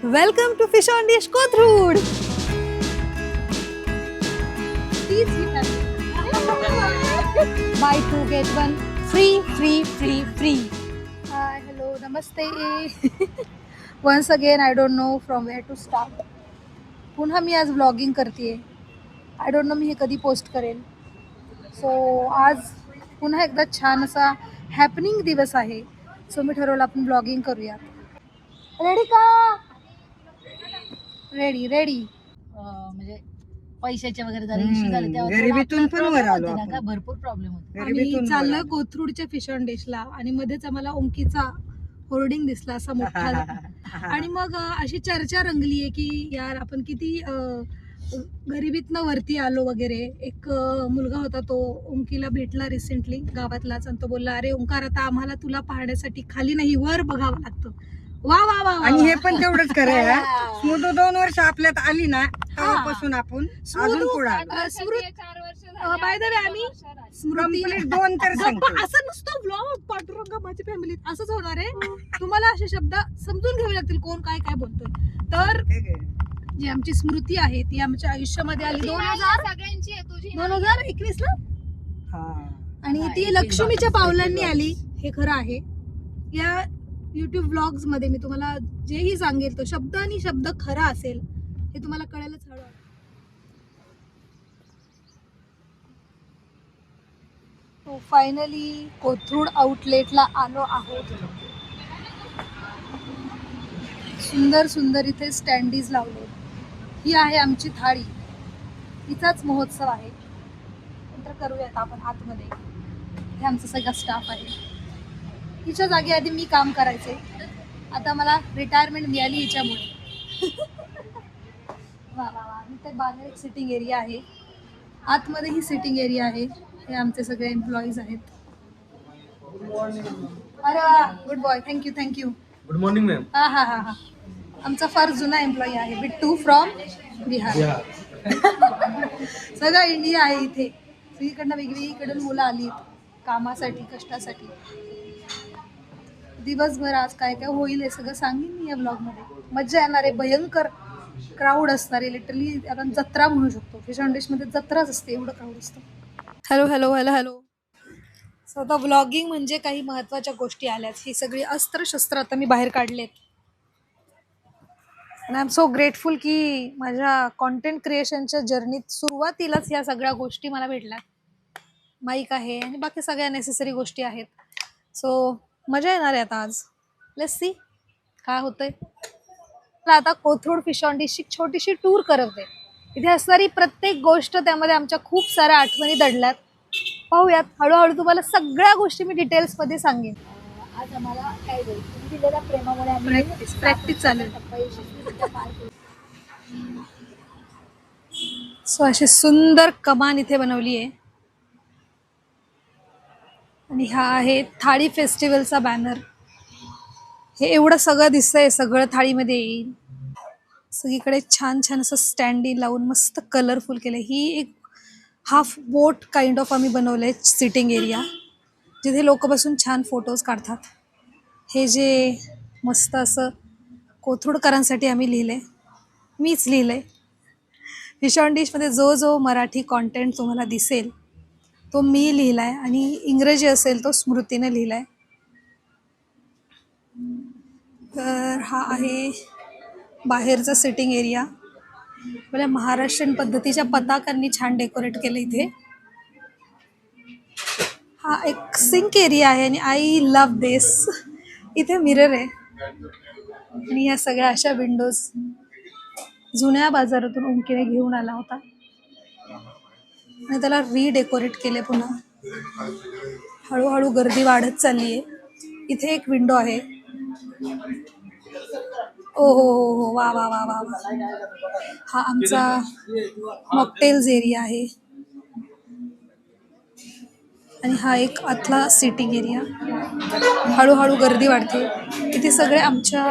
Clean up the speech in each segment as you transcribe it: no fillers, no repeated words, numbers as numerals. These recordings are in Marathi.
Welcome to fish on dish Kothrud. Buy 2 get 1 free. Hi, hello, namaste. Once again, I don't know from where to start. पुन्हा मी आज व्लॉगिंग करते. आय डोंट नो मी हे कधी पोस्ट करेल. सो आज पुन्हा एकदा छान असा हॅपनिंग दिवस आहे. सो मी ठरवलं आपण व्लॉगिंग करूया. रेडी का? रेडी म्हणजे पैशाचे वगैरे जरा इश्यू झाले तेव्हा गरिबीतून पण वर आलो होते ना आपण. का, भरपूर प्रॉब्लेम होते. आम्ही चाललोय कोथरूडच्या फिश ऑन डिशला आणि मध्येच आम्हाला ओंकीचा होर्डिंग दिसला असा मोठा. आणि मग अशी चर्चा रंगली आहे की यार आपण किती गरिबीतनं वरती आलो वगैरे. एक मुलगा होता, तो ओंकीला भेटला रिसेंटली गावातलाच, आणि तो बोलला, अरे ओंकार, आता आम्हाला तुला पाहण्यासाठी खाली नाही वर बघावं लागतं. वा वा वा. आणि हे पण तेवढंच करायला स्मृती 2 वर्ष आपल्यात आली ना तेव्हापासून आपण अजून पुढे बाय द वे आम्ही स्मृती कंप्लीट 2 तर सांगतो. असं नुसतं ब्लॉग पाठुरंग माझ्या फॅमिलीत असंच होणार आहे. तुम्हाला असे शब्द समजून घ्यावे लागतील कोण काय काय बोलतोय. तर जी आमची स्मृती आहे ती आमच्या आयुष्यामध्ये आली 2021 ला, आणि ती लक्ष्मीच्या पावलांनी आली. हे खरं आहे. या युट्यूब व्लॉग्स मध्ये मी तुम्हाला जेही सांगेल तो शब्द आणि शब्द खरा असेल हे तुम्हाला कळेलच हळूहळू. तो फायनली कोथरूड आउटलेटला आलो आहोत. सुंदर सुंदर इथे स्टँडीज लावले. ही आहे आमची थाळी. हिचाच महोत्सव आहे. नंतर करूयात आपण आतमध्ये. हे आमचा सगळा स्टाफ आहे. हिच्या जागी आधी मी काम करायचे. आता मला रिटायरमेंट मिळाली हिच्यामुळे. वा वा वा. इथे बाहेर एक सिटिंग एरिया आहे. आतमध्ये ही सिटिंग एरिया आहे. हे आमचे सगळे एम्प्लॉईज आहेत. अरे वा, good boy. Thank you. Good morning ma'am. हा. आमचा फार जुना एम्प्लॉई आहे, बिट्टू फ्रॉम बिहार. सगळा इंडिया आहे इथे. सगळीकडनं वेगवेगळीकडून मुलं आली कामासाठी, कष्टासाठी. दिवसभर आज काय काय होईल हे सगळं सांगेन मी या ब्लॉगमध्ये. मजा येणार आहे. भयंकर क्राऊड असणार आहे. लिटरली आपण जत्रा म्हणू शकतो. फिश ऑन डिशमध्ये जत्राच असते, एवढं क्राऊड असतं. हॅलो. सो आता व्लॉगिंग म्हणजे काही महत्त्वाच्या गोष्टी आल्यात. ही सगळी अस्त्रशस्त्र आता मी बाहेर काढलेत. आणि आय एम सो ग्रेटफुल की माझ्या कॉन्टेंट क्रिएशनच्या जर्नीत सुरुवातीलाच या सगळ्या गोष्टी मला भेटल्या. माईक आहे आणि बाकी सगळ्या नेसेसरी गोष्टी आहेत. सो मजा येणार आहे आता आज. लेट्स सी काय होतंय. आता कोथरूड फिश ऑन डिशची छोटीशी टूर करते. इथे असणारी प्रत्येक गोष्ट, त्यामध्ये आमच्या खूप साऱ्या आठवणी दडल्यात. पाहूयात हळूहळू. तुम्हाला सगळ्या गोष्टी मी डिटेल्समध्ये सांगेन. आज आम्हाला काय होईल, तुम्ही दिलेल्या प्रेमामुळे आम्ही प्रॅक्टिस चालेल. सो अशी सुंदर कमान इथे बनवली आहे. आणि हा आहे थाळी फेस्टिवलचा बॅनर. हे एवढं सगळं दिसतंय, सगळं थाळीमध्ये येईल. सगळीकडे छान छान असं स्टँडी लावून मस्त कलरफुल केलं. ही एक हाफ बोट काइंड ऑफ आम्ही बनवलंय सिटिंग एरिया, जिथे लोक बसून छान फोटोज काढतात. हे जे मस्त असं कोथरूडकरांसाठी आम्ही लिहिलंय, मीच लिहिलंय. फिश ऑन डिशमध्ये जो मराठी कॉन्टेंट तुम्हाला दिसेल तो मी लिहिलाय, आणि इंग्रजी असेल तो स्मृतीने लिहिलाय. तर हा आहे बाहेरचा सिटिंग एरिया. आपल्या महाराष्ट्रीयन पद्धतीच्या पताकांनी छान डेकोरेट केलं इथे. हा एक सिंक एरिया आहे आणि आय लव्ह दिस. इथे मिरर आहे आणि या सगळ्या अशा विंडोज जुन्या बाजारातून ओंकीने घेऊन आला होता आणि त्याला रिडेकोरेट केले पुन्हा. हळूहळू गर्दी वाढत चालली आहे. इथे एक विंडो आहे. हो, वा. हा आमचा मॉकटेल्स एरिया आहे. आणि हा एक आतला सिटिंग एरिया. हळूहळू गर्दी वाढते. इथे सगळे आमच्या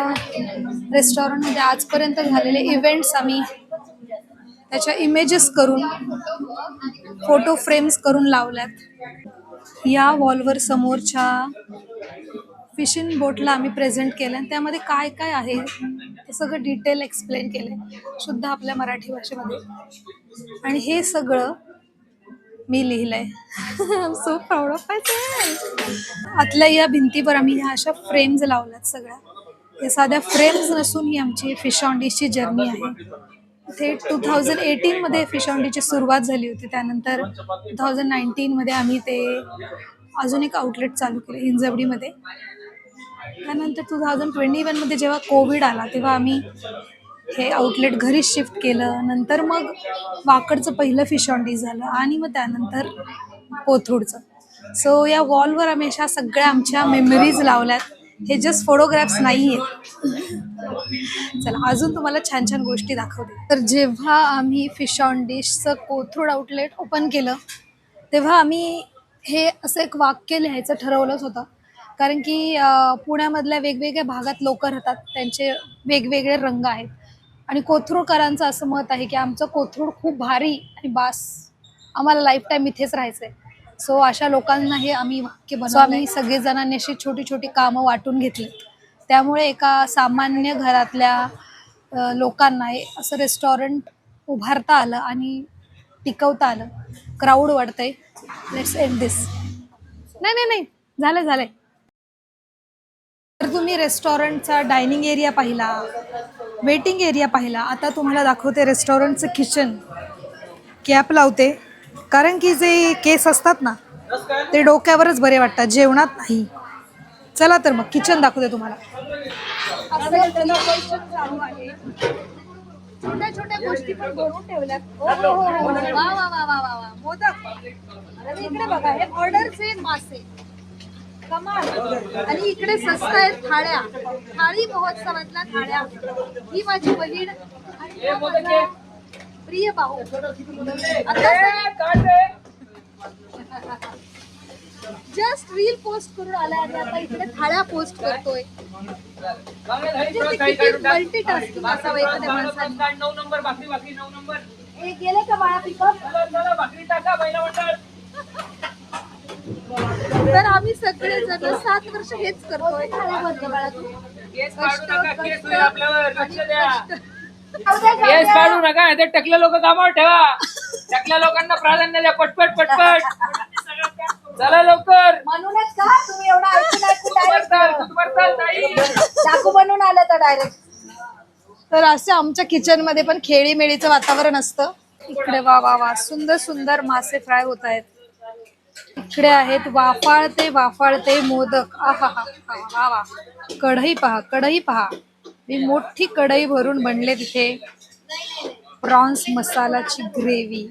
रेस्टॉरंटमध्ये आजपर्यंत झालेले इव्हेंट्स आम्ही त्याच्या इमेजेस करून, फोटो फ्रेम्स करून लावल्यात. या वॉलवर समोरच्या फिशिंग बोटला आम्ही प्रेझेंट केलं, आणि त्यामध्ये काय काय आहे सगळं डिटेल एक्सप्लेन केलंय शुद्ध आपल्या मराठी भाषेमध्ये. आणि हे सगळं मी लिहिलंय. So proud of my self. आतल्या या भिंतीवर आम्ही ह्या अशा फ्रेम्स लावल्यात सगळ्या. हे साध्या फ्रेम्स नसून ही आमची फिश ऑन डिशची जर्नी आहे. इथे 2018 मध्ये फिश ऑन डिशची सुरुवात झाली होती. त्यानंतर 2019 मध्ये आम्ही ते अजून एक आउटलेट चालू केलं हिंजवडीमध्ये. त्यानंतर 2021 मध्ये जेव्हा कोविड आला तेव्हा आम्ही हे आउटलेट घरी शिफ्ट केलं. नंतर मग वाकडचं पहिलं फिश ऑन डिश झालं आणि मग त्यानंतर कोथरूडचं. सो या वॉलवर आम्ही अशा सगळ्या आमच्या मेमरीज लावल्यात. हे जस्ट फोटोग्राफ्स नाही आहेत. चला अजून तुम्हाला छान छान गोष्टी दाखवते. तर जेव्हा आम्ही फिश ऑन डिशचं कोथरूड आउटलेट ओपन केलं तेव्हा आम्ही हे असं एक वाक्य लिहायचं ठरवलंच होतं. कारण की पुण्यामधल्या वेगवेगळ्या भागात लोक राहतात, त्यांचे वेगवेगळे रंग आहेत. आणि कोथरूडकरांचं असं मत आहे की आमचं कोथरूड खूप भारी आणि बास, आम्हाला लाईफ टाईम इथेच राहायचं आहे. सो अशा लोकांना हे आम्ही वाक्य बनवलं. आम्ही सगळेजणांनी अशी छोटी छोटी कामं वाटून घेतली. त्यामुळे एका सामान्य घरातल्या लोकांना हे असं रेस्टॉरंट उभारता आलं आणि टिकवता आलं. क्राऊड वाढतंय. लेट्स एंड दिस. नाही झालंय. तर तुम्ही रेस्टॉरंटचा डायनिंग एरिया पाहिला, वेटिंग एरिया पाहिला. आता तुम्हाला दाखवते रेस्टॉरंटचं किचन. कॅप लावते कारण की जे केस असतात ना ते डोक्यावरच बरे वाटतात, जेवणात नाही. चला तर मग किचन दाखवते तुम्हाला. छोट्या छोट्या गोष्टी पण भरून ठेवल्यात. वा मोदक. आणि इकडे बघा हे ऑर्डरचे मासे, कमाल. आणि इकडे स्वस्त आहेत थाळ्या, थाळी महोत्सवातल्या थाळ्या. ही माझी बहीण आणि हा माझा प्रिय भाऊ. जस्ट रील पोस्ट करून आलाय आणि आता इकडे थाळ्या पोस्ट करतोय. मल्टीटास्किंग असावं एखाद्या माणसाने. 9 नंबर भाकरी 9 नंबर. हे गेले का बाळा पिकअप? भाकरी टाका पहिला मंडळ. तर आम्ही सगळे जण 7 वर्ष हेच करतोय. बाळा तू केस काढू नका, केस होईल आपल्यावर. लक्ष द्या. केस काढू नका, ते टकल्या लोक कामावर ठेवा. टकल्या लोकांना प्राधान्य द्या. पटपट चला लवकर. म्हणूनच का तुम्ही एवढा चाकू बनवून आलं तर डायरेक्ट. तर असे आमच्या किचन मध्ये पण खेळीमेळीचं वातावरण असतं. इकडे वा सुंदर सुंदर मासे फ्राय होत आहेत. इकडे आहेत वाफाळते मोदक. वा कढई पहा. ही मोठी कढई भरून बनले तिथे प्रॉन्स मसालाची ग्रेव्ही.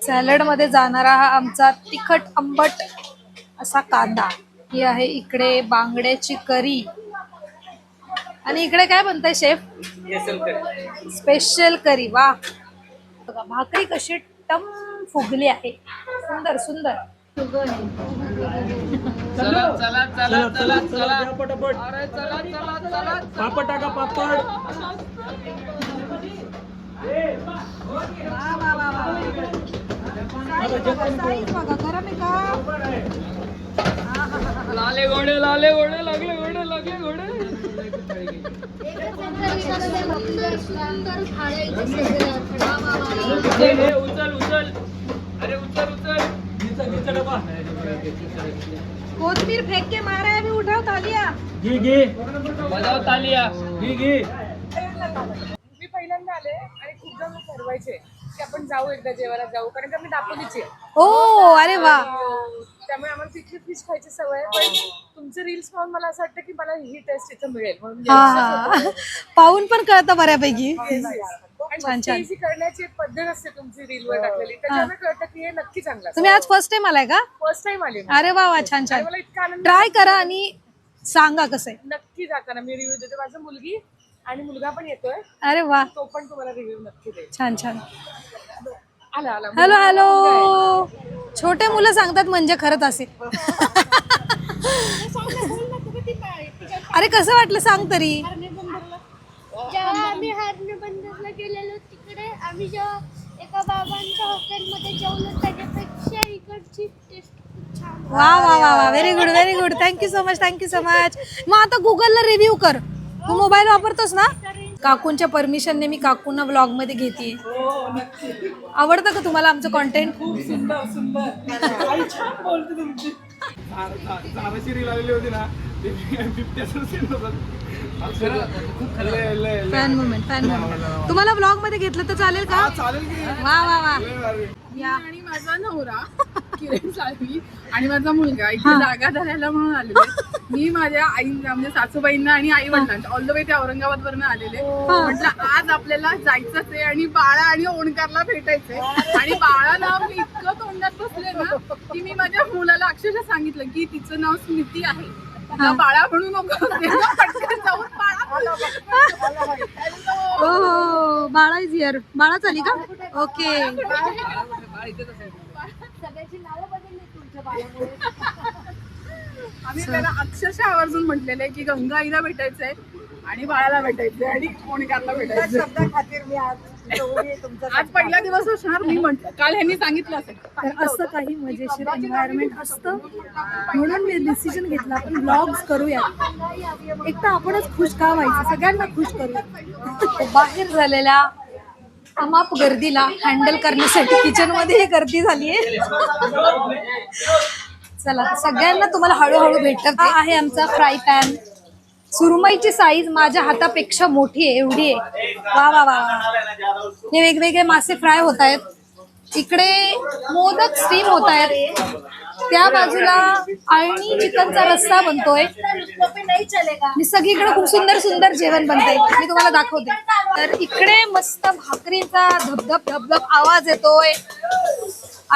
सॅलड मध्ये जाणारा हा आमचा तिखट आंबट असा कांदा. ही आहे इकडे बांगड्याची करी. आणि इकडे काय बनतंय शेफ? स्पेशल करी. वा बघा भाकरी कशी टम फुगली आहे. सुंदर चला पटापट. अरे चला पापड टाका. पापड. गरम आहे का? लाले घोडे लागले घोडे. उचल. अरे उचल. कोथमीर फेक के मारा है, अभी उठाओ तालिया. घे बजाव तालिया. घे. मी पहिल्यांदा आले आणि खूप जण ठरवायचे की आपण जाऊ एकदा जेवायला जाऊ, कारण का मी दापोलीची आहे. ओ अरे वा. त्यामुळे आम्हाला तिथली फिश खायची सवय आहे. पण तुमचे रील्स पाहून मला असं वाटतं की मला ही टेस्ट इथं मिळेल म्हणून. हा पाहून पण कळतं बऱ्यापैकी. छान. टेस्टी करण्याची एक पद्धत असते तुमची रीलवर टाकलेली, त्याच्यामुळे कळतं की हे नक्की चांगलं. तुम्ही आज फर्स्ट टाइम आलाय का? फर्स्ट टाइम आले. अरे वा छान. मला इतका आनंद. ट्राय करा आणि सांगा कसं आहे. नक्की जाताना मी रिव्ह्यू देते. माझा मुलगी आणि मुलगा पण येतोय, अरे वा तो पण तुम्हाला रिव्ह्यू नक्की देईल. छान. आला. हॅलो. छोटे मुलं सांगतात म्हणजे खरंच असेल. अरे कसं वाटलं सांग तरी. जेव्हा आम्ही हरणे बंदरला गेलेलो तिकडे आम्ही जेव्हा एका बाबांच्या हॉटेलमध्ये जेवलो त्याच्यापेक्षा इकडची टेस्ट खूप छान. वा very good. Thank you so much. मग आता गुगलला रिव्ह्यू कर. तू मोबाईल वापरतोस ना? काकूंच्या परमिशनने मी काकूंना व्लॉग मध्ये घेते. आवडतं का तुम्हाला आमचं content? Fan movement, fan movement. तुम्हाला व्लॉग मध्ये घेतलं तर चालेल का? वा वा वा. या आणि माझा नवरा किरण साळवी आणि माझा मुलगा इथे जागा धरायला म्हणून आलेले. मी माझ्या आई म्हणजे सासूबाईंना आणि आई वडिलांना ऑल द वे ते औरंगाबाद वरनं आलेले. म्हटलं आज आपल्याला जायचंच आहे आणि बाळा आणि ओणकारला भेटायचंय. आणि बाळा नाव मी इतकं तोंडात बसले ना की मी माझ्या मुलाला अक्षरशः सांगितलं की तिचं नाव स्मिती आहे, तिला बाळा म्हणू नको. पटकन जाऊन बाळा. हो, बाळा इज हिअर. बाळा चाली का? ओके. आम्ही त्याला अक्षरशः आवर्जून म्हटलेलं आहे की गंगा आईला भेटायचंय आणि बाळाला भेटायचंय आणि ओणकारला भेटायचंय. खातीर मी आज पहिला दिवस असणार. मी म्हटलं काल ह्यांनी सांगितलं असेल. तर असं काही मजेशीर एन्व्हायरमेंट असतं म्हणून मी डिसिजन घेतला आपण व्लॉग्स करूया. एक तर आपणच खुश का व्हायचं, सगळ्यांना खुश करूया. बाहेर झालेल्या अमाप गर्दीला हँडल करण्यासाठी किचन मध्ये गर्दी झालीये. चला सगळ्यांना तुम्हाला हळूहळू भेटत. हा आहे आमचा फ्राय पॅन. सुरमईची साईज माझ्या हातापेक्षा मोठी आहे, एवढी आहे. वा वा वा. हे वेगवेगळे मासे फ्राय होत आहेत. इकडे मोदक स्टीम होत आहेत. त्या बाजूला आळणी चिकनचा रस्सा बनतोय. मी सगळीकडे खूप सुंदर सुंदर जेवण बनतंय. मी तुम्हाला दाखवते. तर इकडे मस्त भाकरीचा धबधब धबधब आवाज येतोय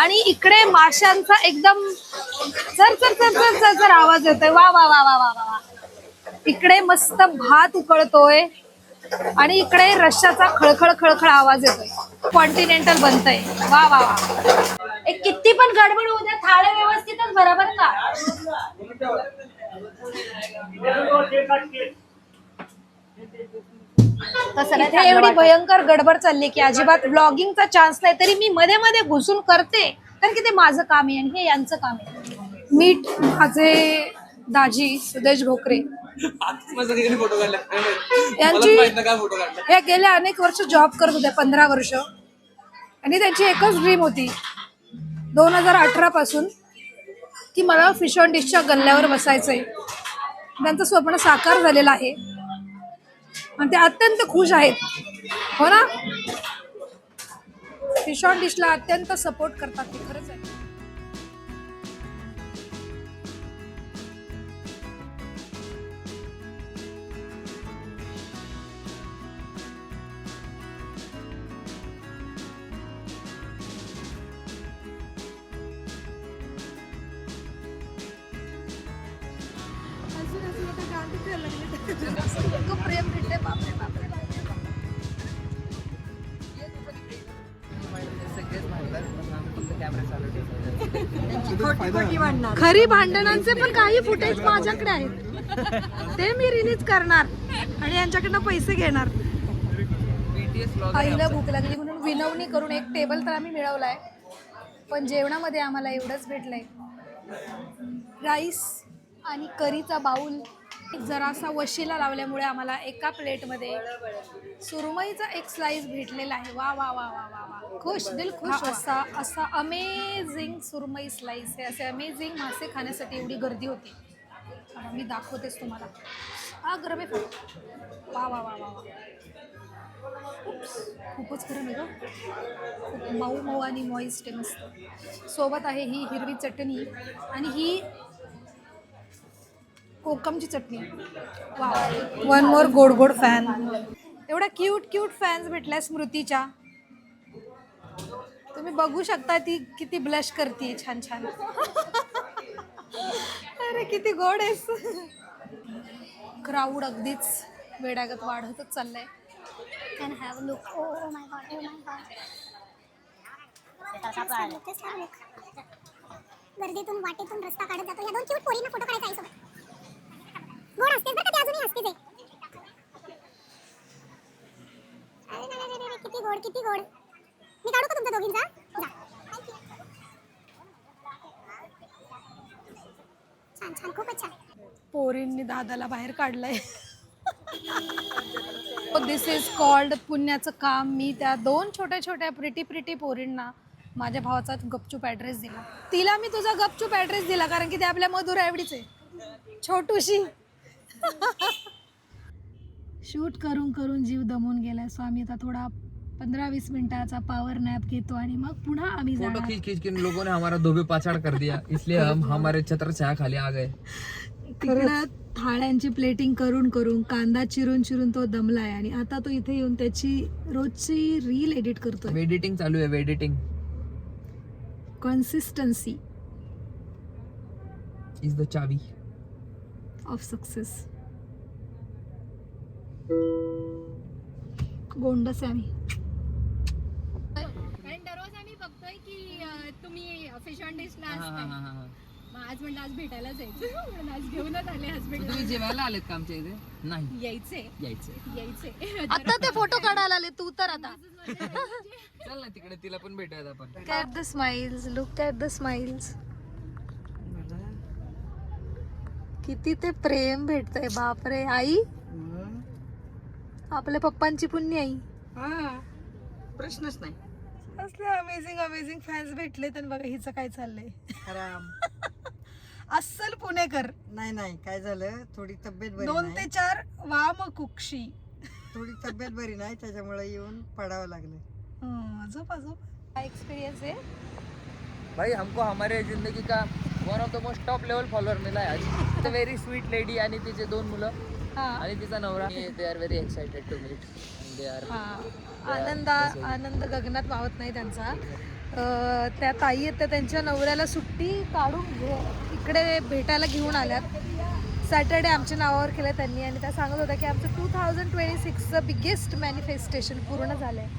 आणि इकडे माशांचा एकदम चर चर चर चर चर चर आवाज येतोय. वा वा वा वा वा वा. इकडे मस्त भात उकळतोय आणि इकडे रश्श्याचा खळखळ खळखळ आवाज येतोय. कॉन्टिनेंटल बनतंय. वा वा वा. एक किती पण गडबड होऊ द्या, थाळे व्यवस्थितच बरोबर का? इथे एवढी भयंकर गडबड चालली की अजिबात ब्लॉगिंगचा चान्स नाही. तरी मी मध्ये मध्ये घुसून करते कारण की ते माझं काम आहे आणि हे यांचं काम आहे. मीठ माझे दाजी सुदेश भोकरे यांची हे गेल्या अनेक वर्ष जॉब करत होते, 15 वर्ष. आणि त्यांची एकच ड्रीम होती 2018 पासून की मला फिश ऑन डिशच्या गल्ल्यावर बसायचंय. त्यांचं स्वप्न साकार झालेलं आहे आणि ते अत्यंत खुश आहेत. हो ना? फिश ऑन डिशला अत्यंत सपोर्ट करतात ते, खरंच आहे. प्रेम भेटते. बापरे बापरे. खरी भांडणांचे पण काही फुटेज माझ्याकडे आहेत. ते मी रिलीज करणार आणि यांच्याकडनं पैसे घेणार. आईला भूक लागली म्हणून विनवणी करून एक टेबल तर आम्ही मिळवलाय, पण जेवणामध्ये आम्हाला एवढंच भेटलंय. राईस आणि करीचा बाऊल, जरासा वशीला लावल्यामुळे आम्हाला एका प्लेटमध्ये सुरमईचा एक स्लाइस भेटलेला आहे. वा वा वा वा वा वा. खुश, दिल खुश. असा अमेझिंग सुरमई स्लाइस आहे. असे अमेझिंग मासे खाण्यासाठी एवढी गर्दी होती. मी दाखवतेच तुम्हाला. हा गरम आहे. वा वा वा वा वा. खूपच गरम आहे गं. खूप मऊ मऊ आणि मॉइस्ट आहे मस्त. सोबत आहे ही हिरवी चटणी आणि ही कोकमची चटणी. वा. वन मोर गोड गोड फॅन. एवढ्या क्यूट क्यूट फॅन्स भेटल्या स्मृतीच्या. तुम्ही बघू शकता ती किती ब्लश करते. छान छान. अरे किती गोड आहेस. क्राऊड अगदीच वेड्यागत वाढतच चाललंय. Can have a look. Oh my God, oh my God. गर्दीतून वाटेतून रस्ता काढत जातो. या दोन क्यूट पोरींना फोटो काढायचा आहे सोबत. गोड असतेच बरं का, ते अजूनही हसतेच आहे. अरे किती गोड, किती गोड. मी काढू का तुमच्या दोघींचा? जा. छान छान, खूपच छान. पोरींनी दादाला बाहेर काढलंय. दिस इज कॉल्ड पुण्याचं काम. मी त्या 2 छोट्या छोट्या प्रिटी पोरींना माझ्या भावाचा गपचूप ॲड्रेस दिला. तिला मी तुझा गपचूप ॲड्रेस दिला कारण की ते आपल्या मधुरा एवढीच आहे, छोटूशी. शूट करून करून जीव दमून गेलाय. सो आम्ही आता थोडा 15-20 मिनिटाचा पॉवर नॅप घेतो आणि मग पुन्हा आम्ही फोटो जाणार. खींच खींच के लोगों ने हमारा धोबे पाछाड़ कर दिया, इसलिए हम हमारे छत्र छाया खाली आ गए. तिकडं थाळ्यांची प्लेटिंग करून करून कांदा चिरून चिरून तो दमलाय आणि आता तो इथे येऊन त्याची रोजची रील एडिट करतोय. वेडिटिंग चालू आहे, वेडिटिंग. कन्सिस्टन्सी इज द चावी ऑफ सक्सेस. गोंडस आहे आम्ही. कारण दररोज आम्ही बघतोय की तुम्ही फिश ऑन डिशला असताय. मग आज म्हटलं आज भेटायला जायचं म्हणून आज घेऊनच आले हसबंड. तुम्ही जेवायला आलेत का आमच्या इथे? नाही यायचे आता ते फोटो काढायला आले तू तर. आता चल ना तिकडे, तिला पण भेटूयात आपण. Look at the smiles, look at the smiles. किती ते प्रेम भेटतंय. बापरे. आई आपल्या पप्पांची पुण्य आई. हा प्रश्नच नाही. असले अमेझिंग अमेझिंग फॅन्स भेटले. तर बघा हिचं काय चाललंय. आराम. अस्सल पुणेकर. नाही काय झालं, थोडी तब्येत बरी 2 नाही. ते 4 वाम कुक्षी. थोडी तब्येत बरी नाही त्याच्यामुळे येऊन पडावं लागलं. झोपा झोपा. एक्सपिरियन्स आहे. भाई हमको हमारे जिंदगी का one of the most top level follower मिला है आज. व्हेरी स्वीट लेडी आणि तिचे 2 मुलं आणि तिचा नवरा. They are very excited to meet. They are आनंद गगनात वाहत नाही त्यांचा. त्या ताई आहेत त्या त्यांच्या नवऱ्याला सुट्टी काढून इकडे भेटायला घेऊन आल्यात. सॅटर्डे आमच्या नावावर केलं त्यांनी आणि त्या सांगत होत्या की आमचं 2026चं बिगेस्ट मॅनिफेस्टेशन पूर्ण झालं आहे.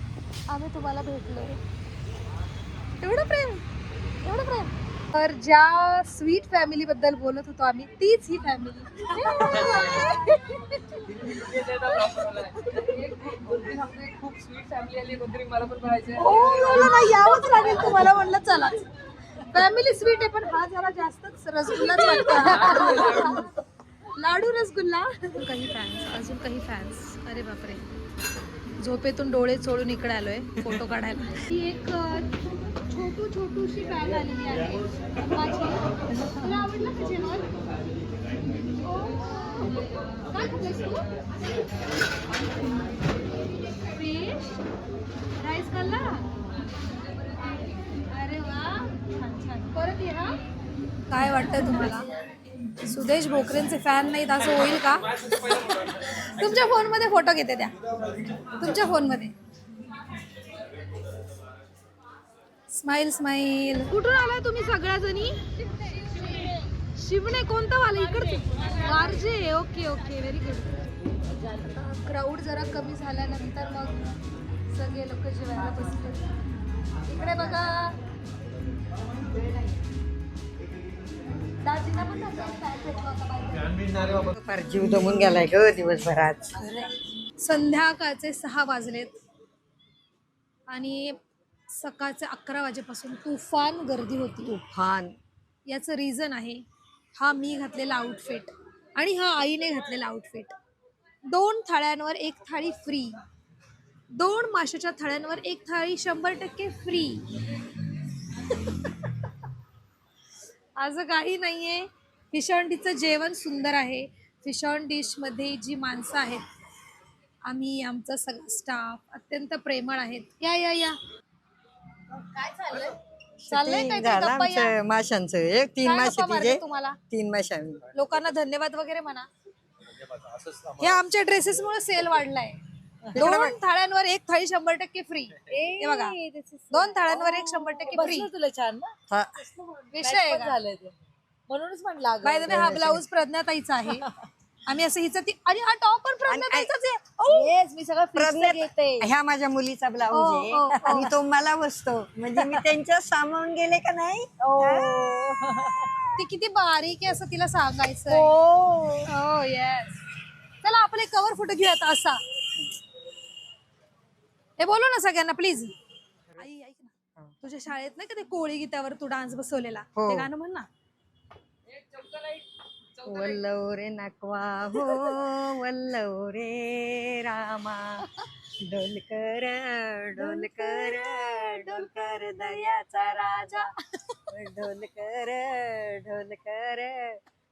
आम्ही तुम्हाला भेटलो. एवढं प्रेम. तर ज्या स्वीट फॅमिलीबद्दल बोलत होतो आम्ही तीच ही फॅमिली. खूप स्वीट फॅमिली आली. कोणतरी मला पण पाहायचं. यावंच लागेल तुम्हाला. म्हणलं चला फॅमिली स्वीट आहे पण हा जरा जास्तच रसगुल्लाच वाटतं. लाडू रसगुल्ला. अजून काही फॅन्स. अरे बापरे. झोपेतून डोळे चोळून इकडे आलोय फोटो काढायला. ही एक छोटूशी बॅग आलेली आहे माझी. तुला आवडलं का जेवण? काय खातेस तू? फिश राईस खाल्ला. अरे वा छान. परत ये हा. काय वाटतं तुम्हाला सुदेश भोकरेंचे फॅन नाहीत असं होईल का? तुमच्या फोनमध्ये फोटो घेते त्या. तुमच्या फोनमध्ये स्माइल. कुठून आलाय तुम्ही सगळ्याजणी? शिवणे. कोणतं वाला? इकडचं Warje. Okay very good. Crowd जरा कमी झाल्यानंतर मग सगळे लोक जेवायला बसले. इकडे बघा दाजींना पण फार जीव दमून गेलाय ग दिवसभरात. संध्याकाळचे 6 वाजलेत आणि सकाळचे 11 वाजेपासून तुफान गर्दी होती. तुफान. याचं रिझन आहे हा मी घातलेला आउटफिट आणि हा आईने घातलेला आउटफिट. 2 थाळ्यांवर 1 थाळी फ्री. 2 माशाच्या थाळ्यांवर 1 थाळी 100% फ्री. असं काही नाहीये. फिश ऑन डिशचं जेवण सुंदर आहे. फिश ऑन डिशमध्ये जी माणसं आहेत आम्ही आमचा सगळा स्टाफ अत्यंत प्रेमळ आहेत. या काय चाललंय काय ते झालं गप्पा या. आमचं माशांचं. 3 काय मासे गप्पा मारते तिचे. तुम्हाला? 3 मासे आम्ही. लोकांना धन्यवाद वगैरे म्हणा. हे आमच्या ड्रेसेसमुळे सेल वाढलाय. 2 थाळ्यांवर 1 थाळी 100% फ्री. हे बघा 2 थाळ्यांवर 1 100% फ्री. तुला छान ना हा. विषय आहे का? झालंय ते म्हणूनच म्हणलं बाय द वे हा ब्लाऊज प्रज्ञाताईचा आहे. आम्ही असं हिचं ती आणि हा टॉप पण प्रज्ञाताईचाच आहे. येस मी सगळं प्रज्ञा- फिक्स घेते. ह्या माझ्या मुलीचा ब्लाऊज आहे आणि तो मला बसतो. म्हणजे मी त्यांच्या सामावून गेले का नाही. ती किती बारीक आहे असं तिला सांगायचं. हो येस. चला आपण एक कव्हर फोटो घेऊयात असा. हे बोलू ना सगळ्यांना प्लीज. आई ऐक ना, तुझ्या शाळेत नाही का ते कोळी गीतावर तू डान्स बसवलेला, हो. ते गाणं म्हण ना. वल्लव रे नकवा हो वल्लव रे रामा डोलकर डोलकर डोलकर दर्याचा राजा डोलकर डोलकर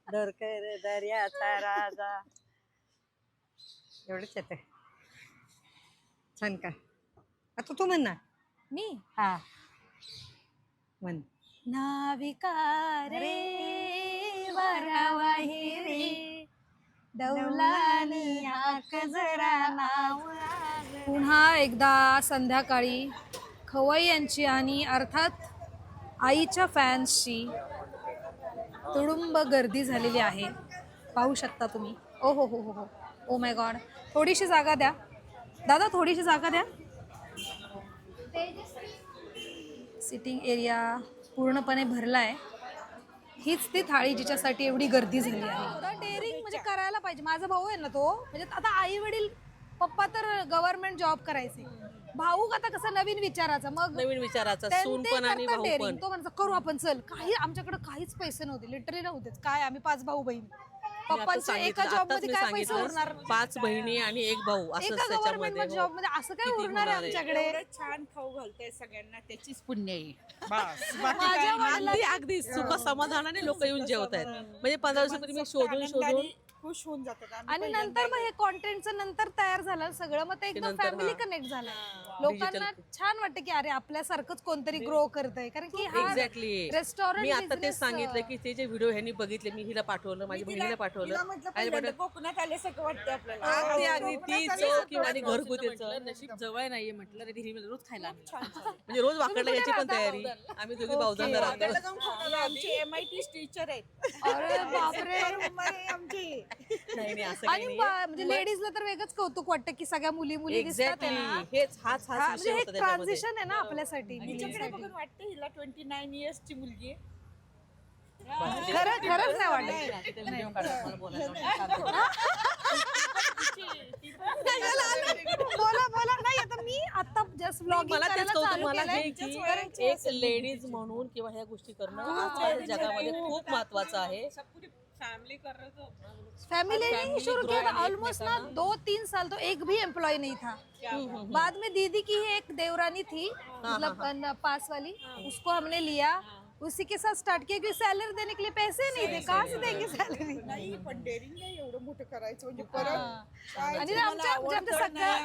डोलकर दर्याचा राजा. एवढंच येते. छान का? आता तू म्हण ना. मी हा म्हण. नाविका रे वारावाही रे डौलानी आक जरा नाव. पुन्हा एकदा संध्याकाळी खवय्यांची आणि अर्थात आईच्या फॅन्सची तुडुंब गर्दी झालेली आहे. पाहू शकता तुम्ही. ओ हो हो हो हो ओ माय गॉड. थोडीशी जागा द्या दादा, थोडीशी जागा द्या. सिटिंग एरिया पूर्णपणे भरला आहे. हीच ती थाळी जिच्यासाठी एवढी गर्दी झाली आहे. डेअरिंग म्हणजे करायला पाहिजे. माझा भाऊ आहे ना तो, म्हणजे आता आई वडील पप्पा तर गव्हर्नमेंट जॉब करायचे, भाऊ आता कसं नवीन विचाराचा, मग नवीन विचाराचा सून पण आणि भाऊ पण. तो म्हणजे करू आपण चल. काही आमच्याकडे काहीच पैसे नव्हते, लिटरली नव्हतेच. काय आम्ही 5 भाऊ बहीण, पप्पांच्या एका जॉब मध्ये काय पैसे उरणार. 5 बहिणी आणि 1 भाऊ असं एका गव्हर्नमेंट जॉब मध्ये असं काय उरणार आहे आमच्याकडे. छान खाऊ घालते सगळ्यांना, त्याचीच पुण्य आहे. माझ्या वडिलांनी अगदी सुख समाधानाने लोक येऊन जेवत आहेत. म्हणजे 15 दिवसापूर्वी मी शोधून खुश होऊन जातात. आणि नंतर मग हे कॉन्टेंटचं नंतर तयार झालं सगळं, मग ते एकदम फॅमिली कनेक्ट झालं. लोकांना छान वाटतं की अरे आपल्यासारखंच कोणतरी ग्रो करतंय. कारण की हा एक्झॅक्टली रेस्टॉरंट मी आता तेच सांगितलं की ते जे व्हिडिओ ह्यांनी बघितले, मी हिला पाठवलं, माझ्या बहिणीला पाठवलं. कोकणात आल्यासारखं वाटतं आपल्याला. अगदी अगदी ती चव किंवा घरगुती चव. नशीब जवळ नाहीये म्हटलं, नाही हिरी रोज खायला म्हणजे रोज वाकडला याची पण तयारी. आम्ही दोघी भाऊजांना राहतो. आमचे MIT टीचर आहेत. अरे बापरे. आमची नाही असं आणि म्हणजे लेडीजला तर वेगळंच कौतुक वाटतं की सगळ्या मुली दिसतात आहे ना. हेच हाच म्हणजे हे विषय होता त्याच्यामध्ये. ट्रान्झिशन आहे ना आपल्यासाठी, मुलींसाठी. बघून वाटतं हिला 29 इयर्सची मुलगी आहे. खरंच नाही वाटत. तिथे व्हिडिओ काढा, मला बोलायला. बोला बोला. नाही आता मी आता जस्ट ब्लॉगिंग मला तेच करायला कौतुक चालू मला केलंय. हे की एक लेडीज म्हणून किंवा ह्या गोष्टी करणं आजच्या जगामध्ये खूप महत्वाचं आहे. फैमिली ने शुरू किया था ऑलमोस्ट ना 2-3 साल तो एक भी एम्प्लॉय नहीं था. बाद में दीदी की ही एक देवरानी थी, मतलब पास वाली, उसको हमने लिया, उसी के साथ स्टार्ट किया. क्योंकि सैलरी देने के लिए पैसे नहीं थे, कहाँ से देंगे सैलरी. नाही पण डेअरिंग नाही एवढं मोठं करायचं म्हणजे परत आणि आमच्या सगळ्या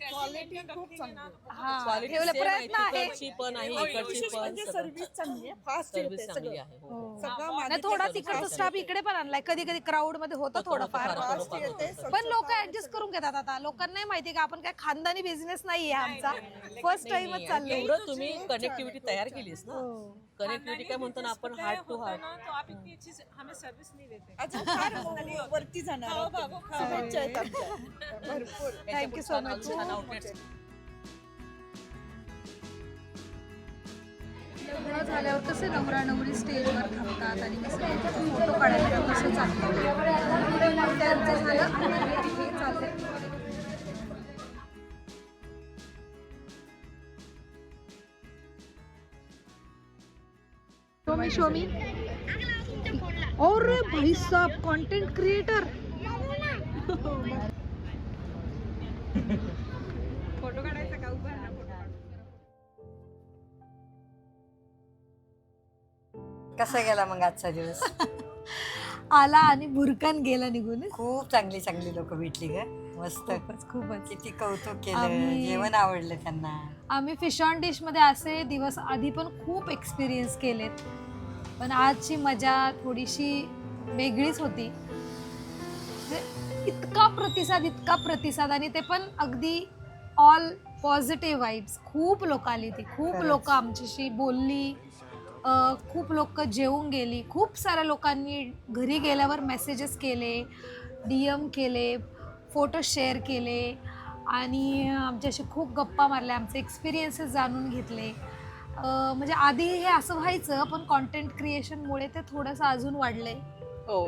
क्वालिटी खूप चांगली. हा ठेवले प्रयत्न आहे. इकडची पण आहे, इकडची पण म्हणजे सर्व्हिस चांगली आहे, फास्ट सर्व्हिस येते चांगली सगळं. आहे. हो. सगळं नाही थोडा तिकडचा स्टाफ इकडे पण आणलाय. कधी कधी क्राऊड मध्ये होतं थोडंफार, फास्ट येते. पण लोक ऍडजस्ट करून घेतात. आता लोकांना नाही माहिती का आपण काय खानदानी बिझनेस नाहीये आमचा, फर्स्ट टाइमच चाललंय. एवढं तुम्ही कनेक्टिव्हिटी तयार केलीस ना. कनेक्टिव्हिटी काय म्हणतो ना आपण, हार्ट टू हार्ट. अजून फार वरती जाणार आहोत. शुभेच्छा आहेत आमच्या भरपूर. Thank you so much. छान आउटलेट्स. लग्न झाल्यावर कसे नवरा नवरी स्टेजवर थांबतात आणि कसं फोटो काढायला कसं चालतं त्यांचं झालं. आता हे चाललंय. शोमी और भाई साहब कंटेंट क्रिएटर. फोटो काढायचा का उभा राहा, फोटो कसा गेला मग आजचा दिवस? आला आणि भुरकन गेला निघून. खूप चांगली चांगली लोक भेटली ग. मस्त. खूपच. किती कौतुक केलं, आम्ही- जेवण आवडलं त्यांना. आम्ही फिश ऑन डिश मध्ये असे दिवस आधी पण खूप एक्सपिरियन्स केलेत, पण आजची मजा थोडीशी वेगळीच होती. इतका प्रतिसाद आणि ते पण अगदी ऑल पॉझिटिव्ह वाईब्स. खूप लोक आली ती, खूप लोक आमच्याशी बोलली, खूप लोक जेवून गेली. खूप साऱ्या लोकांनी घरी गेल्यावर मेसेजेस केले, DM केले, फोटो शेअर केले आणि आमच्याशी खूप गप्पा मारल्या, आमचे एक्सपिरियन्सेस जाणून घेतले. म्हणजे आधी हे असं व्हायचं, पण कॉन्टेंट क्रिएशनमुळे ते थोडंसं अजून वाढलंय. हो,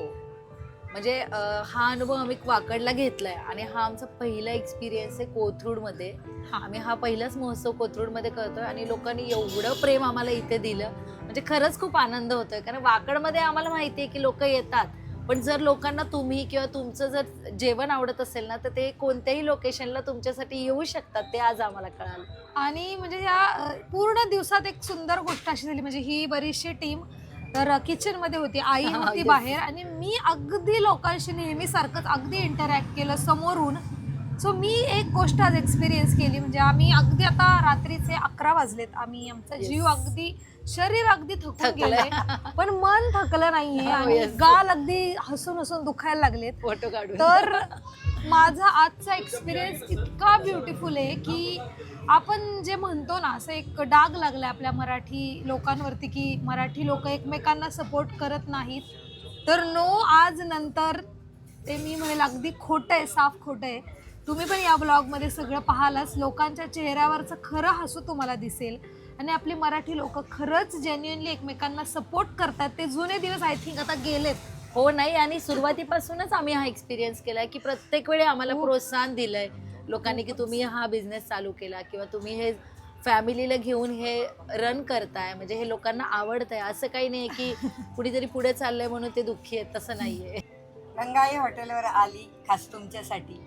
म्हणजे हा अनुभव आम्ही वाकडला घेतलाय आणि हा आमचा पहिला एक्सपिरियन्स आहे कोथरूडमध्ये. आम्ही हा पहिलाच महोत्सव कोथरूडमध्ये करतोय आणि लोकांनी एवढं प्रेम आम्हाला इथे दिलं, म्हणजे खरंच खूप आनंद होतोय. कारण वाकडमध्ये आम्हाला माहिती आहे की लोक येतात, पण जर लोकांना तुम्ही किंवा तुमचं जर जेवण आवडत असेल ना तर ते कोणत्याही लोकेशनला तुमच्यासाठी येऊ शकतात, ते आज आम्हाला कळालं. आणि म्हणजे या पूर्ण दिवसात एक सुंदर गोष्ट अशी झाली, म्हणजे ही बरीचशी टीम तर किचन मध्ये होती, आई होती yes. बाहेर, आणि मी अगदी लोकांशी नेहमी सारखंच अगदी इंटरॅक्ट केलं समोरून. सो मी एक गोष्ट आज एक्सपिरियन्स केली, म्हणजे आम्ही अगदी आता रात्रीचे 11 वाजलेत, आम्ही आमचा जीव अगदी शरीर अगदी थकून थकलंय. गेले पण मन थकलं नाहीये आणि yes. गाल अगदी हसून हसून दुखायला लागलेत. फोटो काढून. तर माझा आजचा एक्सपिरियन्स इतका ब्युटिफुल आहे की आपण जे म्हणतो ना, असं एक डाग लागलाय आपल्या मराठी लोकांवरती की मराठी लोक एकमेकांना सपोर्ट करत नाहीत. तर नो, आज नंतर ते मी म्हणेल अगदी खोटं आहे, साफ खोटं आहे. तुम्ही पण या ब्लॉगमध्ये सगळं पाहालच, लोकांच्या चेहऱ्यावरचं खरं हसू तुम्हाला दिसेल आणि आपली मराठी लोक खरंच जेन्युइनली एकमेकांना सपोर्ट करतात. ते जुने दिवस आय थिंक आता गेलेत. हो नाही, आणि सुरुवातीपासूनच आम्ही हा एक्सपिरियन्स केलाय की प्रत्येक वेळी आम्हाला प्रोत्साहन दिलंय लोकांनी की तुम्ही हा बिझनेस चालू केला किंवा तुम्ही हे फॅमिलीला घेऊन हे रन करताय, म्हणजे हे लोकांना आवडतंय. असं काही नाही की कुणीतरी पुढे चाललंय म्हणून ते दुःखी आहेत, तसं नाहीये. गंगाई हॉटेलवर आली खास तुमच्यासाठी,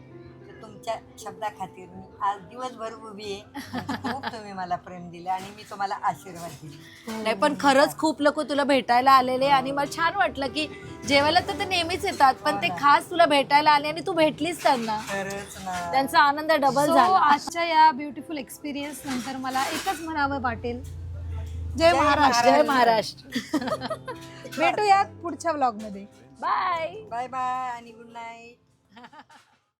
तर तुमच्या शब्दाखातीर मी आज दिवसभर उभी आहे. खूप तुम्ही मला प्रेम दिले आणि मी तुम्हाला आशीर्वाद दिले. नाही पण खरंच खूप लोक तुला भेटायला आलेले आणि मला छान वाटलं की जेवायला तर ते नेहमीच येतात पण ते खास तुला भेटायला आले आणि तू भेटलीस त्यांना, खरंच ना. त्यांचा आनंद डबल So, झाला. आजच्या या ब्युटिफुल एक्सपिरियन्स नंतर मला एकच म्हणावं वाटेल, जय महाराष्ट्र. जय महाराष्ट्र. भेटूयात पुढच्या व्लॉगमध्ये. बाय. बाय बाय आणि गुड नाईट.